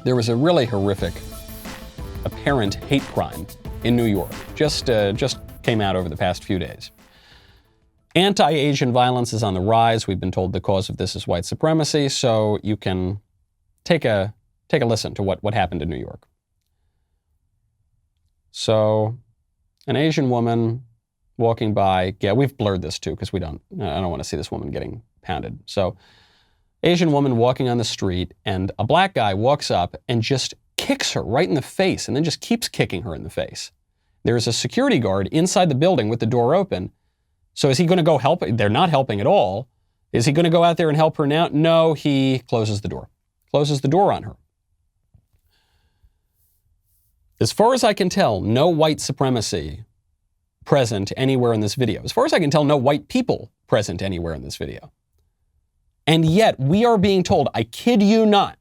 There was a really horrific apparent hate crime in New York. Just came out over the past few days. Anti-Asian violence is on the rise. We've been told the cause of this is white supremacy, so you can take a listen to what happened in New York. So, an Asian woman walking by, yeah, we've blurred this too because I don't want to see this woman getting pounded. So, Asian woman walking on the street, and a black guy walks up and just kicks her right in the face and then just keeps kicking her in the face. There's a security guard inside the building with the door open. So is he going to go help? They're not helping at all. Is he going to go out there and help her now? No, he closes the door. Closes the door on her. As far as I can tell, no white supremacy present anywhere in this video. As far as I can tell, no white people present anywhere in this video. And yet we are being told, I kid you not,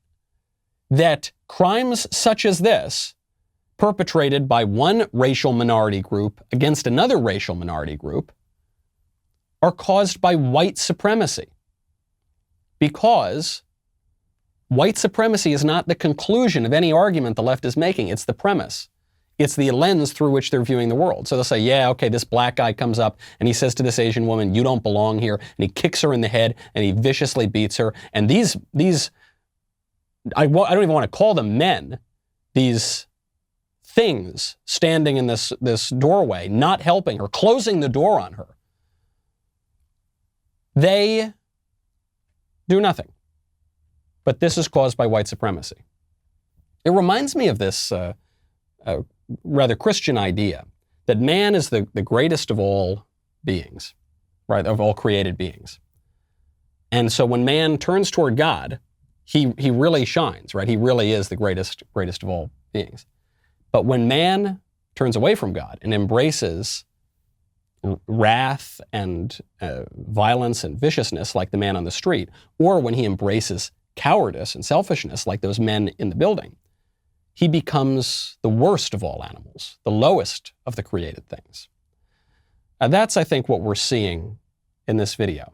that crimes such as this, perpetrated by one racial minority group against another racial minority group, are caused by white supremacy. Because white supremacy is not the conclusion of any argument the left is making. It's the premise. It's the lens through which they're viewing the world. So they'll say, yeah, okay, this black guy comes up and he says to this Asian woman, you don't belong here. And he kicks her in the head and he viciously beats her. And these I don't even want to call them men, these things standing in this doorway, not helping her, closing the door on her, they do nothing. But this is caused by white supremacy. It reminds me of this rather Christian idea that man is the greatest of all beings, right, of all created beings. And so when man turns toward God, he really shines, right? He really is the greatest of all beings. But when man turns away from God and embraces wrath and violence and viciousness like the man on the street, or when he embraces cowardice and selfishness like those men in the building, he becomes the worst of all animals, the lowest of the created things. That's, I think, what we're seeing in this video.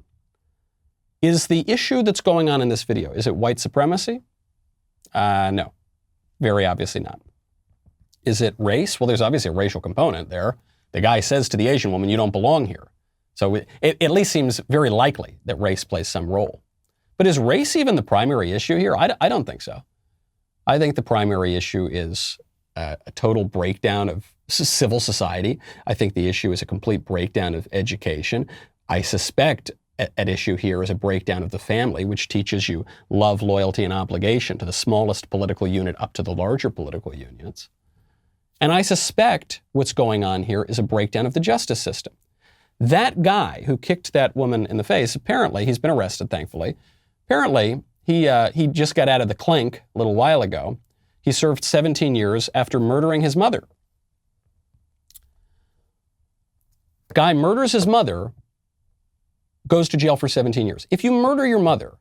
Is the issue that's going on in this video, is it white supremacy? No, very obviously not. Is it race? Well, there's obviously a racial component there. The guy says to the Asian woman, you don't belong here. So it at least seems very likely that race plays some role. But is race even the primary issue here? I don't think so. I think the primary issue is a total breakdown of civil society. I think the issue is a complete breakdown of education. I suspect at issue here is a breakdown of the family, which teaches you love, loyalty, and obligation to the smallest political unit up to the larger political units. And I suspect what's going on here is a breakdown of the justice system. That guy who kicked that woman in the face, apparently, he's been arrested, thankfully. Apparently, he just got out of the clink a little while ago. He served 17 years after murdering his mother. Guy murders his mother, goes to jail for 17 years. If you murder your mother,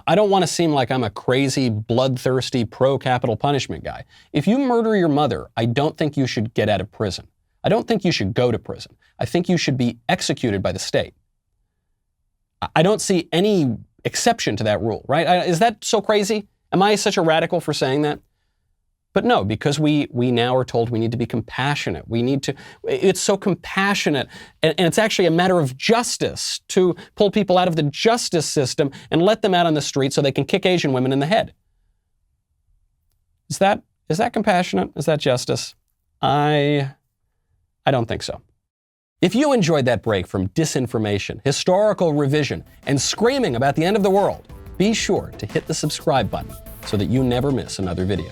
I don't want to seem like I'm a crazy, bloodthirsty, pro-capital punishment guy. If you murder your mother, I don't think you should get out of prison. I don't think you should go to prison. I think you should be executed by the state. I don't see any exception to that rule, right? Is that so crazy? Am I such a radical for saying that? But no, because we now are told we need to be compassionate. It's so compassionate, and it's actually a matter of justice to pull people out of the justice system and let them out on the street so they can kick Asian women in the head. Is that compassionate? Is that justice? I don't think so. If you enjoyed that break from disinformation, historical revision, and screaming about the end of the world, be sure to hit the subscribe button so that you never miss another video.